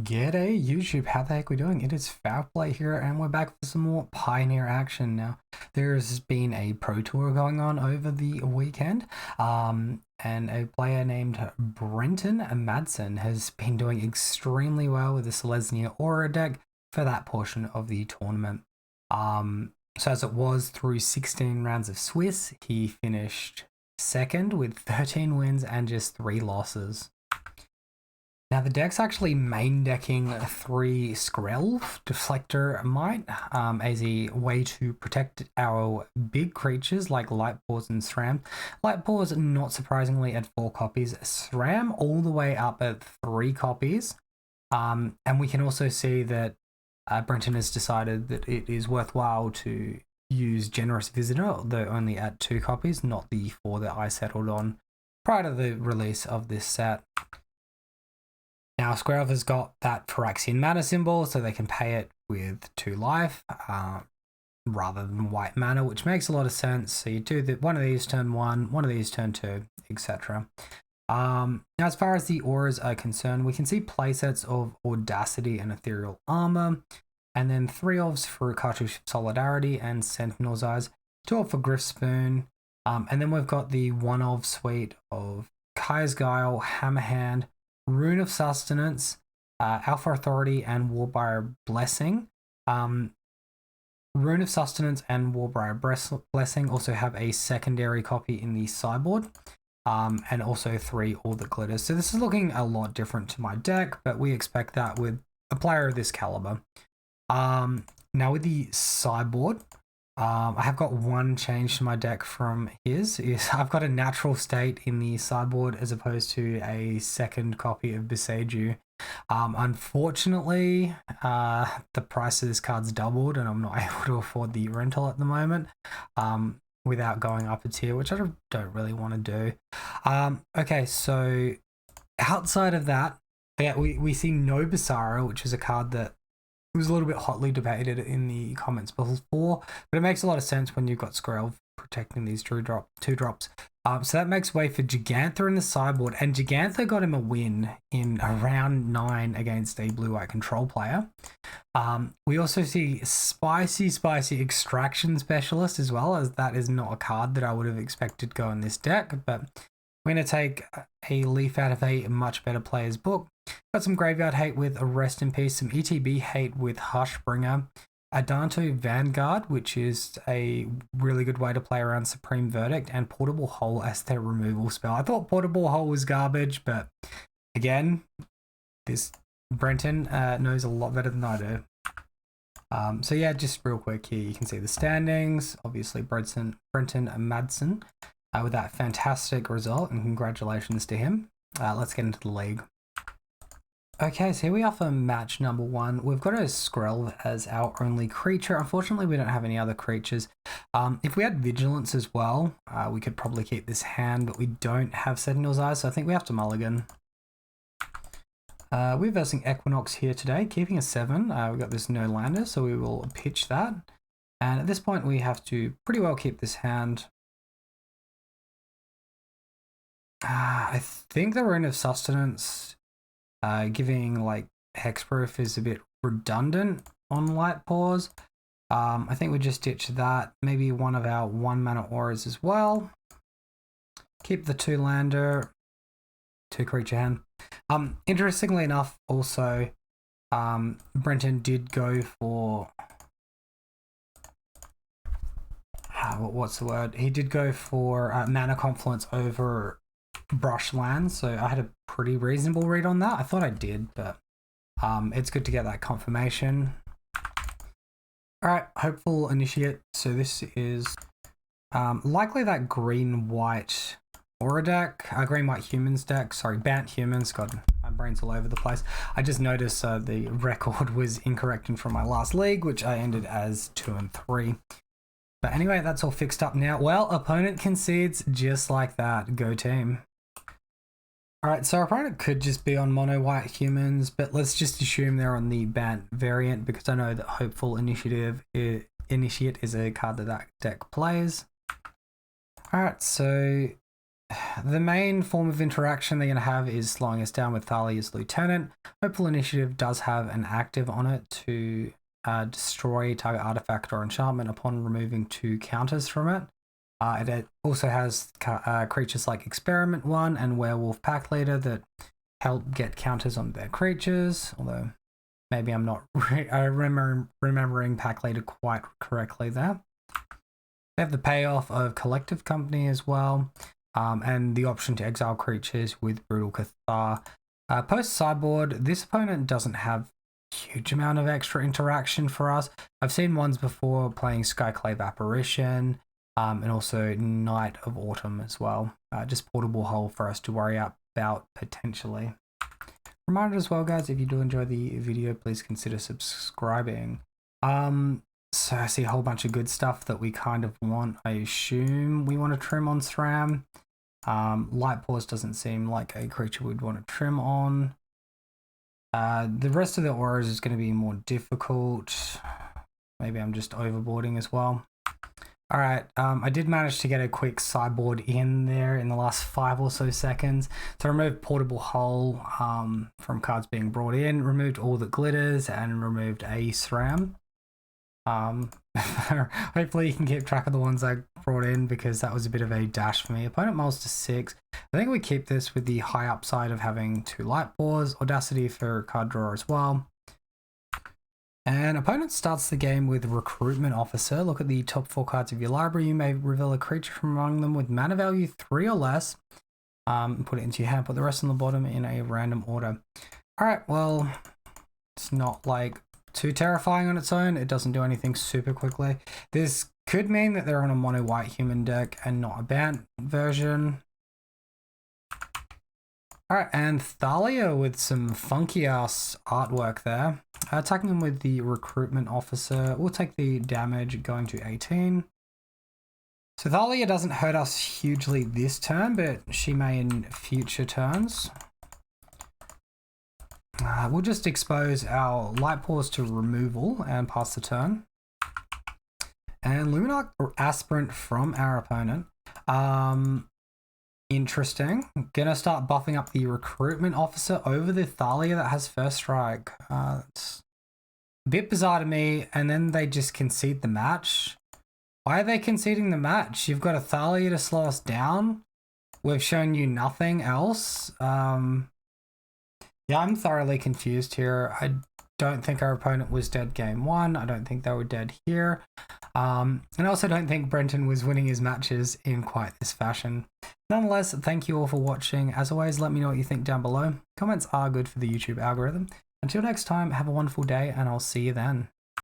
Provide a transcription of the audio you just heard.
G'day YouTube, how the heck we doing? It is Foul Play here and we're back for some more Pioneer action now. There's been a Pro Tour going on over the weekend and a player named Brenton Madsen has been doing extremely well with the Selesnya Aura deck for that portion of the tournament. So as it was through 16 rounds of Swiss, he finished second with 13 wins and just 3 losses. Now the deck's actually main decking 3 Skrelv Deflector Might as a way to protect our big creatures like Lightpaws and SRAM. Lightpaws, not surprisingly, at 4 copies. SRAM all the way up at 3 copies. And we can also see that Brenton has decided that it is worthwhile to use Generous Visitor, though only at 2 copies, not the 4 that I settled on prior to the release of this set. Now, Skrelv has got that Phyrexian mana symbol, so they can pay it with 2 life rather than white mana, which makes a lot of sense. So you do one of these turn 1, one of these turn 2, etc. Now, as far as the auras are concerned, we can see playsets of Audacity and Ethereal Armor, and then 3 ofs for Cartouche Solidarity and Sentinel's Eyes, 2 of for Griffspoon, and then we've got the 1 of suite of Kaya's Guile, Hammerhand, Rune of Sustenance, Alpha Authority, and Warbriar Blessing. Rune of Sustenance and Warbriar Blessing also have a secondary copy in the sideboard, and also 3 All That Glitters. So this is looking a lot different to my deck, but we expect that with a player of this caliber. Now with the sideboard, I have got one change to my deck from his. I've got a Natural State in the sideboard as opposed to a second copy of Boseiju. Unfortunately, the price of this card's doubled and I'm not able to afford the rental at the moment without going up a tier, which I don't really want to do. Okay, so outside of that, yeah, we see No Basara, which is a card that it was a little bit hotly debated in the comments before, but it makes a lot of sense when you've got Skrelv protecting these 2 drops. So that makes way for Gigantha in the sideboard, and Gigantha got him a win in round 9 against a blue-white control player. We also see Spicy Extraction Specialist as well, as that is not a card that I would have expected to go in this deck, but we're going to take a leaf out of a much better player's book. Got some Graveyard Hate with a Rest in Peace, some ETB Hate with Hushbringer, Adanto Vanguard, which is a really good way to play around Supreme Verdict, and Portable Hole as their removal spell. I thought Portable Hole was garbage, but again, this Brenton knows a lot better than I do. So yeah, just real quick here, you can see the standings. Obviously, Brenton Madsen with that fantastic result, and congratulations to him. Let's get into the league. Okay, so here we are for match number 1. We've got a Skrelv as our only creature. Unfortunately, we don't have any other creatures. If we had Vigilance as well, we could probably keep this hand, but we don't have Sentinel's Eyes, so I think we have to mulligan. We're versing Equinox here today, keeping a 7. We've got this no lander, so we will pitch that. And at this point, we have to pretty well keep this hand. I think the Rune of Sustenance giving like Hexproof is a bit redundant on Lightpaws. I think we just ditch that. Maybe one of our 1 mana auras as well. Keep the 2 lander, 2 creature hand. Interestingly enough, also, Brenton did go for what's the word? He did go for Mana Confluence over Brush Lands, so I had a pretty reasonable read on that. I thought I did, but it's good to get that confirmation. Alright, Hopeful Initiate. So this is likely that green-white Aura deck, green-white humans deck. Sorry, Bant humans. God, my brain's all over the place. I just noticed the record was incorrect from my last league, which I ended as 2 and 3. But anyway, that's all fixed up now. Well, opponent concedes just like that. Go team. Alright, so our opponent could just be on mono white humans, but let's just assume they're on the Bant variant because I know that Hopeful Initiate is a card that deck plays. Alright, so the main form of interaction they're going to have is slowing us down with Thalia's Lieutenant. Hopeful Initiative does have an active on it to destroy target artifact or enchantment upon removing 2 counters from it. It also has creatures like Experiment 1 and Werewolf Pack Leader that help get counters on their creatures, although maybe I'm not remembering Pack Leader quite correctly there. They have the payoff of Collective Company as well, and the option to exile creatures with Brutal Cathar. Post sideboard, this opponent doesn't have a huge amount of extra interaction for us. I've seen ones before playing Skyclave Apparition, and also Night of Autumn as well. Just portable hull for us to worry about potentially. Reminder as well, guys, if you do enjoy the video, please consider subscribing. So I see a whole bunch of good stuff that we kind of want. I assume we want to trim on SRAM. Lightpaws doesn't seem like a creature we'd want to trim on. The rest of the auras is going to be more difficult. Maybe I'm just overboarding as well. All right, I did manage to get a quick sideboard in there in the last 5 or so seconds. So I removed Portable Hull from cards being brought in, removed all that glitters, and removed a SRAM. Hopefully you can keep track of the ones I brought in, because that was a bit of a dash for me. Opponent mulls to 6. I think we keep this with the high upside of having 2 Lightpaws, Audacity for card draw as well. And opponent starts the game with Recruitment Officer. Look at the top 4 cards of your library. You may reveal a creature from among them with mana value 3 or less. Put it into your hand, put the rest on the bottom in a random order. Alright, well, it's not like too terrifying on its own. It doesn't do anything super quickly. This could mean that they're on a mono white human deck and not a Bant version. Alright, and Thalia with some funky ass artwork there. Attacking him with the Recruitment Officer. We'll take the damage, going to 18. So Thalia doesn't hurt us hugely this turn, but she may in future turns. We'll just expose our Lightpaws to removal and pass the turn. And Luminarch Aspirant from our opponent. Interesting. Gonna start buffing up the Recruitment Officer over the Thalia that has First Strike. It's a bit bizarre to me. And then they just concede the match. Why are they conceding the match? You've got a Thalia to slow us down. We've shown you nothing else. Yeah, I'm thoroughly confused here. I don't think our opponent was dead game 1. I don't think they were dead here. And I also don't think Brenton was winning his matches in quite this fashion. Nonetheless, thank you all for watching. As always, let me know what you think down below. Comments are good for the YouTube algorithm. Until next time, have a wonderful day, and I'll see you then.